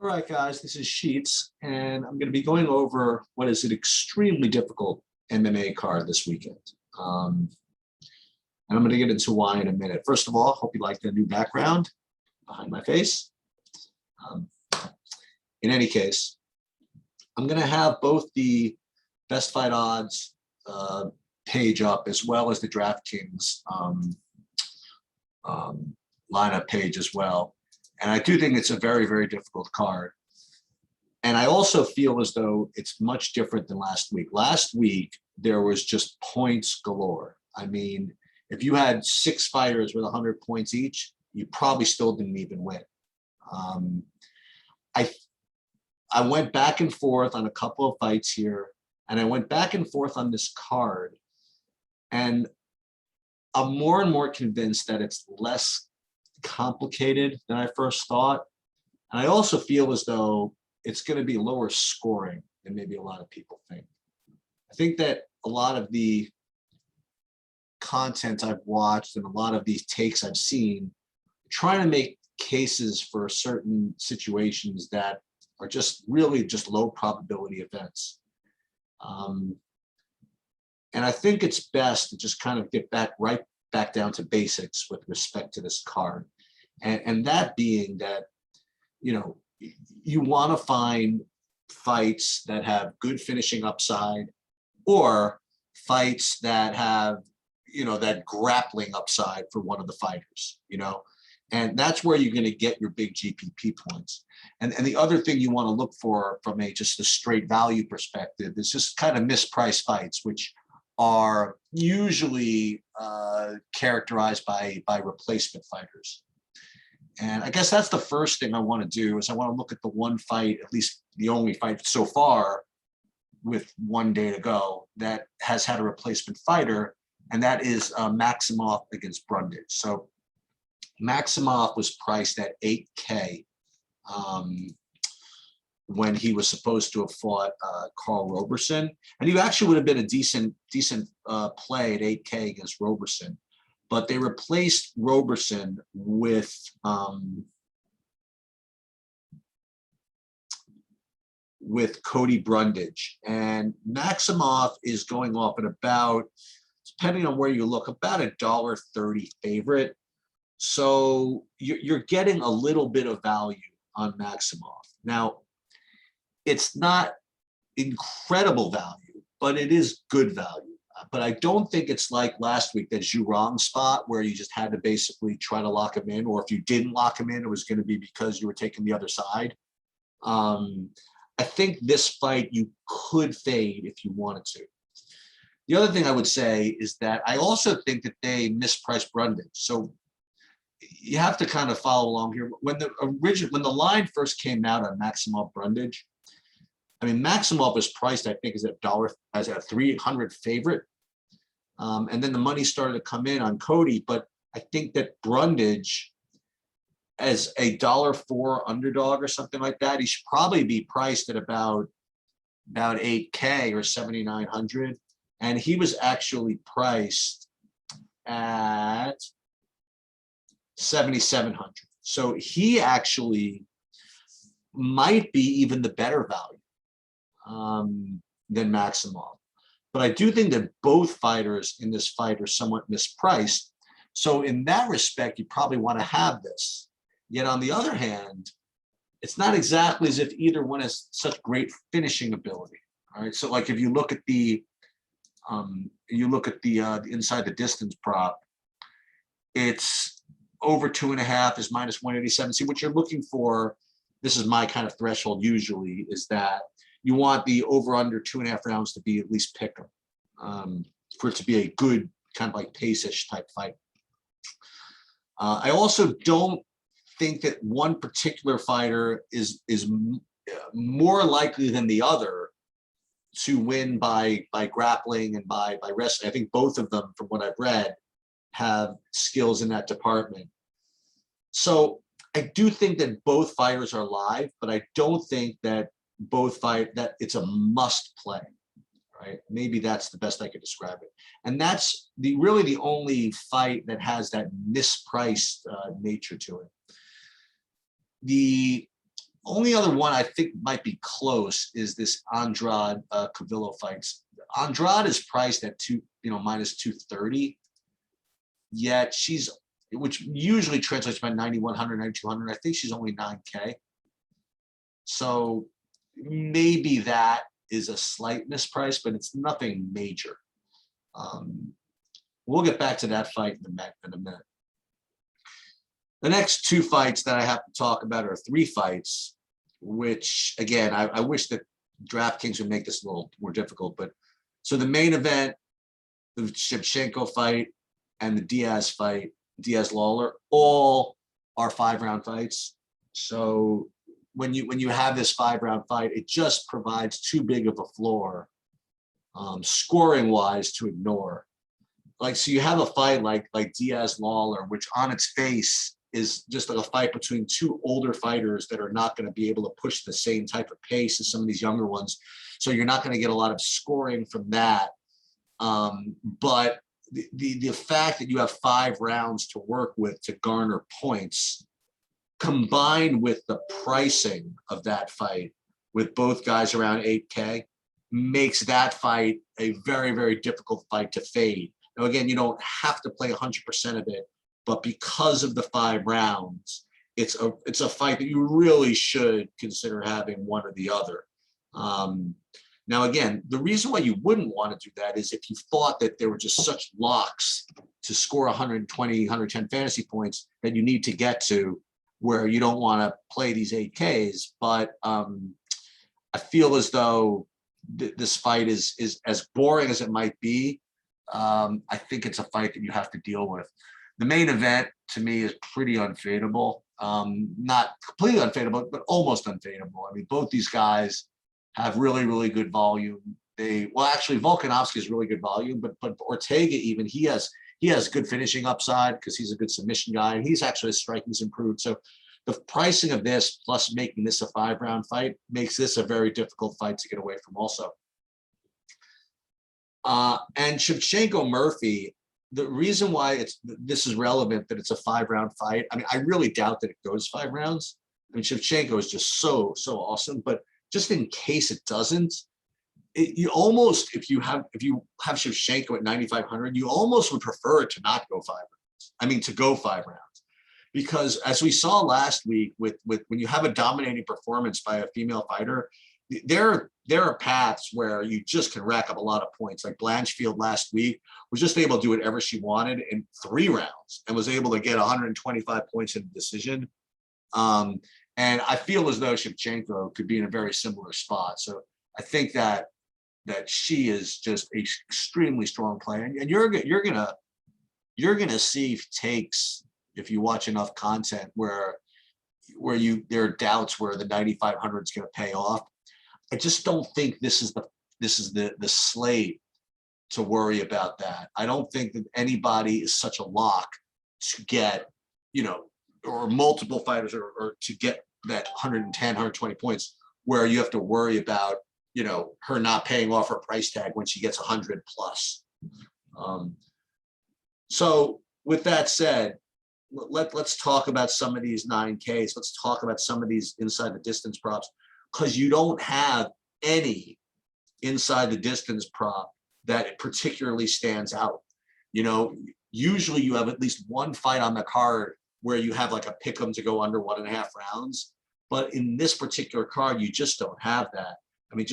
All right, guys, this is Sheets, and I'm going to be going over what is an extremely difficult MMA card this weekend. And I'm going to get into why in a minute. First of all, hope you like the new background behind my face. In any case, I'm going to have both the Best Fight Odds page up as well as the DraftKings lineup page as well. And I do think it's a very, very difficult card. And I also feel as though it's much different than last week. Last week, there was just points galore. I mean, if you had 6 fighters with 100 points each, you probably still didn't even win. I went back and forth on a couple of fights here, and I went back and forth on this card. And I'm more and more convinced that it's less complicated than I first thought. And I also feel as though it's going to be lower scoring than maybe a lot of people think. I think that a lot of the content I've watched and a lot of these takes I've seen trying to make cases for certain situations that are just really just low probability events. And I think it's best to just kind of get right back down to basics with respect to this card. And that being that, you know, you want to find fights that have good finishing upside or fights that have, you know, that grappling upside for one of the fighters, you know, and that's where you're going to get your big GPP points. And the other thing you want to look for from just a straight value perspective is just kind of mispriced fights, which are usually characterized by replacement fighters. And I guess that's the first thing I want to do is I want to look at the one fight, at least the only fight so far with one day to go that has had a replacement fighter, and that is Maximov against Brundage. So Maximov was priced at $8K when he was supposed to have fought Carl Roberson, and he actually would have been a decent play at $8K against Roberson. But they replaced Roberson with Cody Brundage. And Maximov is going off at about, depending on where you look, about $1.30 favorite. So you're getting a little bit of value on Maximov. Now, it's not incredible value, but it is good value. But I don't think it's like last week, that Zhurong spot where you just had to basically try to lock him in, or if you didn't lock him in, it was going to be because you were taking the other side. I think this fight you could fade if you wanted to. The other thing I would say is that I also think that they mispriced Brundage. So you have to kind of follow along here. When the line first came out on Maximov Brundage, I mean, Maximov was priced, I think, as a 300 favorite. And then the money started to come in on Cody. But I think that Brundage, as a $1.04 underdog or something like that, he should probably be priced at about 8K or 7,900. And he was actually priced at 7,700. So he actually might be even the better value than Maximov. But I do think that both fighters in this fight are somewhat mispriced. So in that respect, you probably want to have this. Yet on the other hand, it's not exactly as if either one has such great finishing ability. All right. So like if you look at the inside the distance prop, it's over 2.5 is minus 187. See, what you're looking for, this is my kind of threshold usually, is that you want the over under 2.5 rounds to be at least pick 'em, for it to be a good kind of like pace-ish type fight. I also don't think that one particular fighter is more likely than the other to win by grappling and by wrestling. I think both of them, from what I've read, have skills in that department. So I do think that both fighters are live, but I don't think that that it's a must play, right? Maybe that's the best I could describe it. And that's really the only fight that has that mispriced nature to it. The only other one I think might be close is this Andrade Cavillo fights. Andrade is priced at minus 230. Yet which usually translates by 9,100, 9,200. I think she's only 9K. So maybe that is a slight misprice, but it's nothing major. We'll get back to that fight in a minute. The next two fights that I have to talk about are three fights, which again, I wish that DraftKings would make this a little more difficult. But so the main event, the Shevchenko fight and the Diaz fight, Diaz-Lawler, all are 5-round fights. So when you have this 5-round fight, it just provides too big of a floor, scoring wise, to ignore. Like, so you have a fight like Diaz-Lawler, which on its face is just like a fight between two older fighters that are not going to be able to push the same type of pace as some of these younger ones. So you're not going to get a lot of scoring from that. But the fact that you have 5 rounds to work with to garner points, combined with the pricing of that fight, with both guys around 8K, makes that fight a very, very difficult fight to fade. Now, again, you don't have to play 100% of it, but because of the 5 rounds, it's a fight that you really should consider having one or the other. Now, again, the reason why you wouldn't want to do that is if you thought that there were just such locks to score 120, 110 fantasy points that you need to get to, where you don't want to play these 8Ks. But I feel as though this fight is as boring as it might be. I think it's a fight that you have to deal with. The main event, to me, is pretty unfadable. Not completely unfadable, but almost unfadable. I mean, both these guys have really, really good volume. Actually, Volkanovski has really good volume, but Ortega, even, he has good finishing upside because he's a good submission guy, and his striking's improved. So the pricing of this, plus making this a 5-round fight, makes this a very difficult fight to get away from also. And Shevchenko Murphy, the reason why this is relevant, that it's a 5-round fight, I mean, I really doubt that it goes 5 rounds. I mean, Shevchenko is just so awesome, but just in case it doesn't, you almost, if you have Shevchenko at 9,500, you almost would prefer it to not go 5 rounds. I mean, to go 5 rounds. Because as we saw last week with when you have a dominating performance by a female fighter, there are paths where you just can rack up a lot of points. Like Blanchfield last week was just able to do whatever she wanted in 3 rounds and was able to get 125 points in the decision. And I feel as though Shevchenko could be in a very similar spot. So I think that she is just an extremely strong player, and you're gonna see takes if you watch enough content where there are doubts where the 9,500 is going to pay off. I just don't think this is the slate to worry about that. I don't think that anybody is such a lock to get, or multiple fighters or to get that 110, 120 points where you have to worry about, her not paying off her price tag when she gets 100 plus. So with that said, let's talk about some of these 9Ks. Let's talk about some of these inside the distance props, because you don't have any inside the distance prop that particularly stands out. Usually you have at least one fight on the card where you have like a pick 'em to go under 1.5 rounds. But in this particular card, you just don't have that. I mean,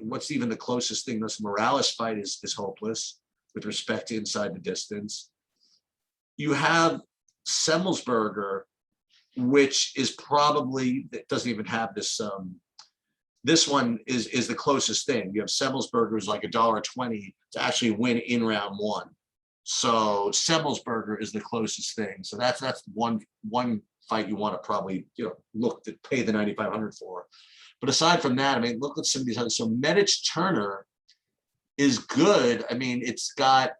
what's even the closest thing? This Morales fight is hopeless with respect to inside the distance. You have Semmelsberger, which is probably, that doesn't even have this. This one is the closest thing. You have Semmelsberger is like $1.20 to actually win in round 1. So Semmelsberger is the closest thing. So that's one fight you want to probably look to pay the 9,500 for. But aside from that, I mean, look at some of these others. So Medic Turner is good. I mean, it's got,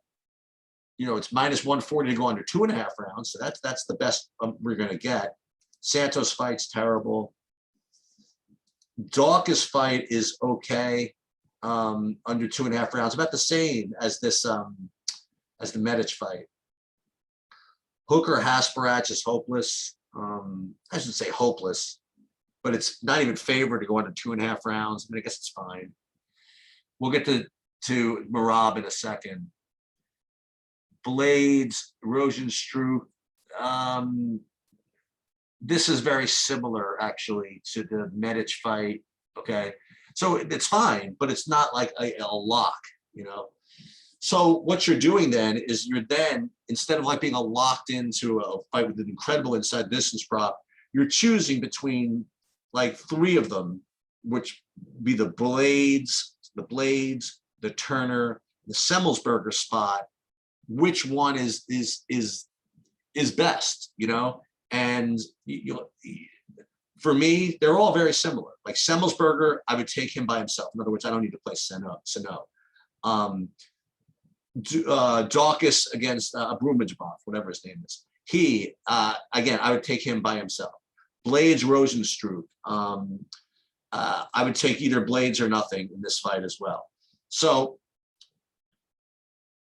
it's minus 140 to go under 2.5 rounds. So that's the best we're going to get. Santos fight's terrible. Dawkins fight is okay, under 2.5 rounds, about the same as this, as the Medic fight. Hooker Hasparach is hopeless. I should say hopeless. but it's not even favored to go into 2.5 rounds. I mean, I guess it's fine. We'll get to Merab in a second. Blades, Rosenstruck. This is very similar, actually, to the Medic fight. Okay, so it's fine, but it's not like a lock, you know. So what you're doing then is you're then, instead of like being locked into a fight with an incredible inside distance prop, you're choosing between like 3 of them, which be the Blades, the Turner, the Semmelsberger spot. Which one is best, you know? And for me, they're all very similar. Like Semmelsberger, I would take him by himself. In other words, I don't need to play Sano. Dawkins against Brumajbov, whatever his name is. He, again, I would take him by himself. Blades, Rosenstruck. I would take either Blades or nothing in this fight as well. So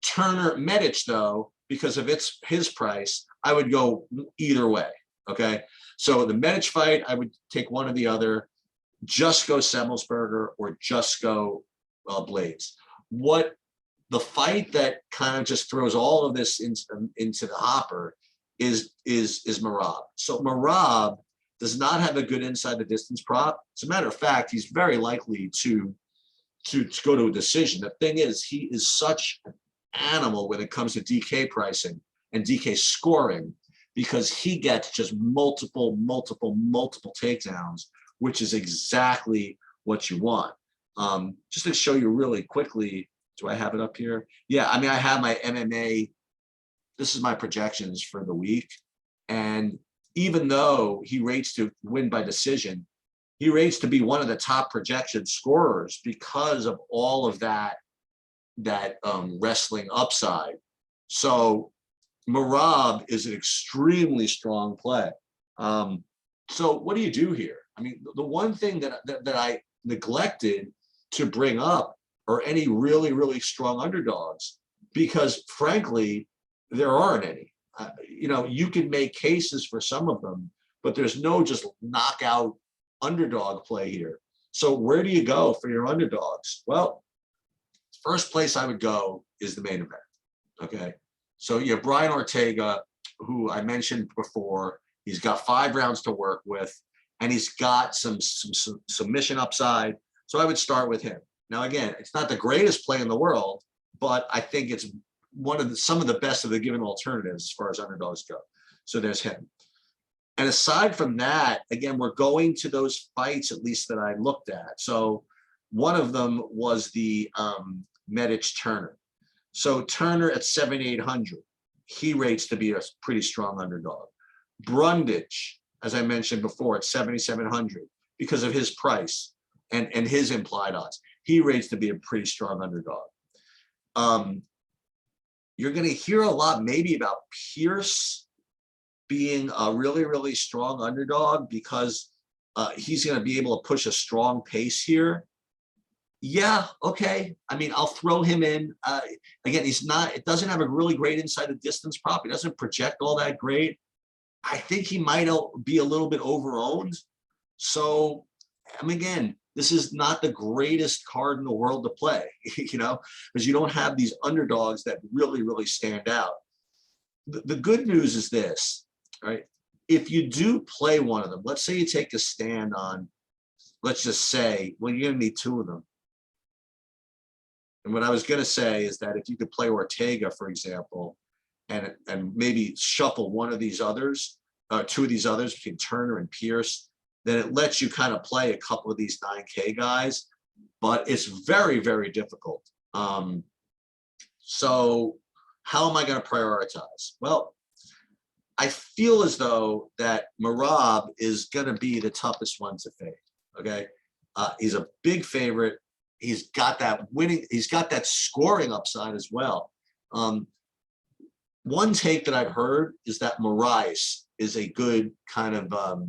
Turner Medic, though, because of his price, I would go either way. Okay. So the Medic fight, I would take one or the other, just go Semmelsberger or just go Blades. What the fight that kind of just throws all of this into the hopper is Merab. So Merab does not have a good inside the distance prop. As a matter of fact, he's very likely to go to a decision. The thing is, he is such an animal when it comes to DK pricing and DK scoring, because he gets just multiple takedowns, which is exactly what you want. Just to show you really quickly, do I have it up here? Yeah, I mean, I have my MMA. This is my projections for the week. And even though he rates to win by decision, he rates to be one of the top projection scorers because of all of that wrestling upside. So Merab is an extremely strong play. So what do you do here? I mean, the one thing that I neglected to bring up are any really strong underdogs, because frankly, there aren't any. You know, you can make cases for some of them, but there's no just knockout underdog play here. So where do you go for your underdogs? Well, first place I would go is the main event. Okay. So you have Brian Ortega, who I mentioned before. He's got 5 rounds to work with, and he's got some submission upside. So I would start with him. Now, again, it's not the greatest play in the world, but I think it's some of the best of the given alternatives as far as underdogs go. So there's him. And aside from that, again, we're going to those fights, at least that I looked at. So one of them was the Medic Turner. So Turner at 7,800, he rates to be a pretty strong underdog. Brundage, as I mentioned before, at 7,700 because of his price and his implied odds. He rates to be a pretty strong underdog. You're going to hear a lot maybe about Pierce being a really strong underdog because he's going to be able to push a strong pace here. Yeah, okay. I mean, I'll throw him in. Again, it doesn't have a really great inside the distance prop. He doesn't project all that great. I think he might be a little bit overowned. So, I mean, again, this is not the greatest card in the world to play, you know, because you don't have these underdogs that really stand out. The good news is this, right? If you do play one of them, let's say you take a stand on, let's just say, well, you're going to need 2 of them. And what I was going to say is that if you could play Ortega, for example, and maybe shuffle one of these others, 2 of these others between Turner and Pierce, then it lets you kind of play a couple of these 9K guys, but it's very difficult. So how am I going to prioritize? Well, I feel as though that Merab is going to be the toughest one to fade. Okay, he's a big favorite. He's got that scoring upside as well. One take that I've heard is that Moraes is a good kind of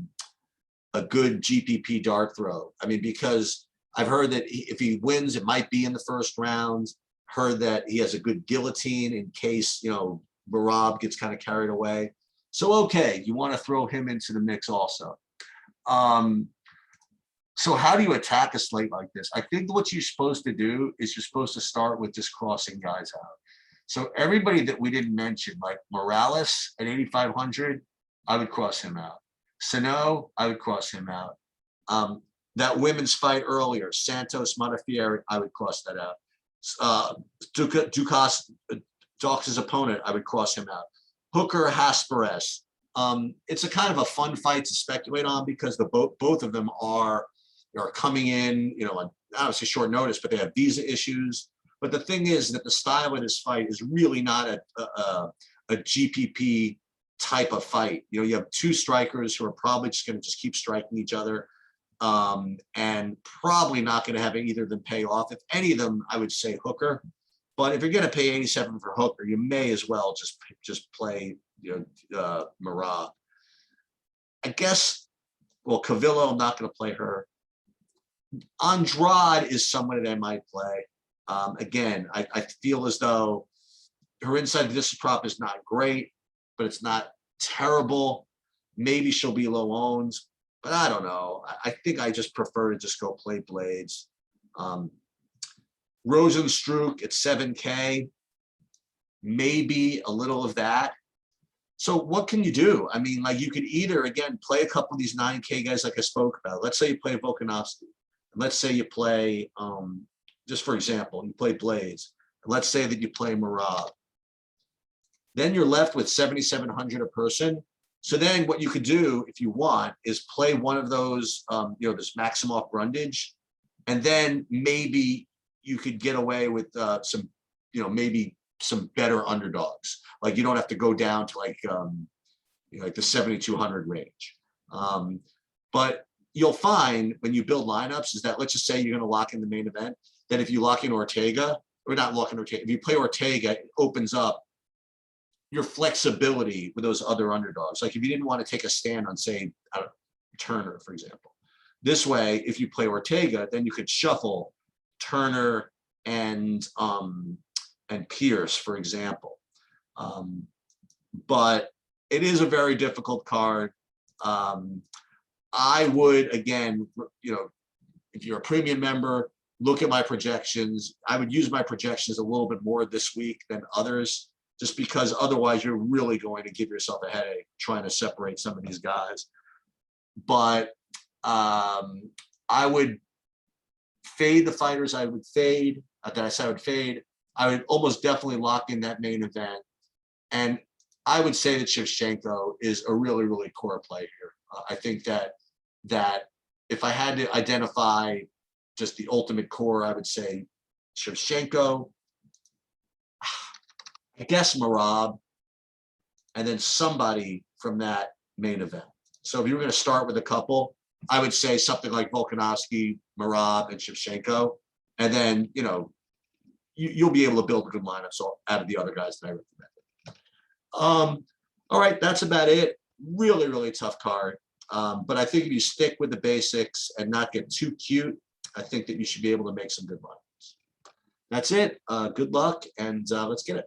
a good GPP dart throw. I mean, because I've heard that if he wins, it might be in the first round. Heard that he has a good guillotine in case, you know, Merab gets kind of carried away. So, okay, you want to throw him into the mix also. So how do you attack a slate like this? I think what you're supposed to do is you're supposed to start with just crossing guys out. So everybody that we didn't mention, like Morales at 8,500, I would cross him out. Sano, I would cross him out. That women's fight earlier, Santos Montefiore, I would cross that out. Dawkins' opponent, I would cross him out. Hooker Hasperes. It's a kind of a fun fight to speculate on because both of them are coming in, on obviously short notice, but they have visa issues. But the thing is that the style of this fight is really not a GPP type of fight. You have two strikers who are probably just going to just keep striking each other, and probably not going to have either of them pay off. If any of them, I would say Hooker. But if you're going to pay 87 for Hooker, you may as well just play Marab. I guess. Well, Cavillo, I'm not going to play her. Andrade is somebody that I might play. Again, I feel as though her inside the distance prop is not great, but it's not terrible. Maybe she'll be low owned, but I don't know. I think I just prefer to just go play Blades. Rosenstruck at 7K, maybe a little of that. So what can you do? I mean, like you could either, again, play a couple of these 9K guys like I spoke about. Let's say you play Volkanovski. Let's say you play, just for example, you play Blades. Let's say that you play Marab. Then you're left with 7,700 a person. So then what you could do, if you want, is play one of those, this Maximoff Brundage, and then maybe you could get away with some, maybe some better underdogs. Like you don't have to go down to like the 7,200 range. But you'll find when you build lineups is that, let's just say you're going to lock in the main event, that if you lock in Ortega, or not lock in Ortega, if you play Ortega, it opens up your flexibility with those other underdogs. Like if you didn't want to take a stand on, say, Turner, for example. This way, if you play Ortega, then you could shuffle Turner and Pierce, for example. But it is a very difficult card. I would, again, if you're a premium member, look at my projections. I would use my projections a little bit more this week than others, just because otherwise you're really going to give yourself a headache trying to separate some of these guys. But I would fade the fighters I would fade, that I said I would fade. I would almost definitely lock in that main event. And I would say that Shevchenko is a really, really core play here. I think that if I had to identify just the ultimate core, I would say Shevchenko, I guess Marab, and then somebody from that main event. So if you were going to start with a couple, I would say something like Volkanovski, Marab, and Shevchenko. And then, you'll be able to build a good lineup out of the other guys that I recommended. All right, that's about it. Really, really tough card. But I think if you stick with the basics and not get too cute, I think that you should be able to make some good lineups. That's it. Good luck, and let's get it.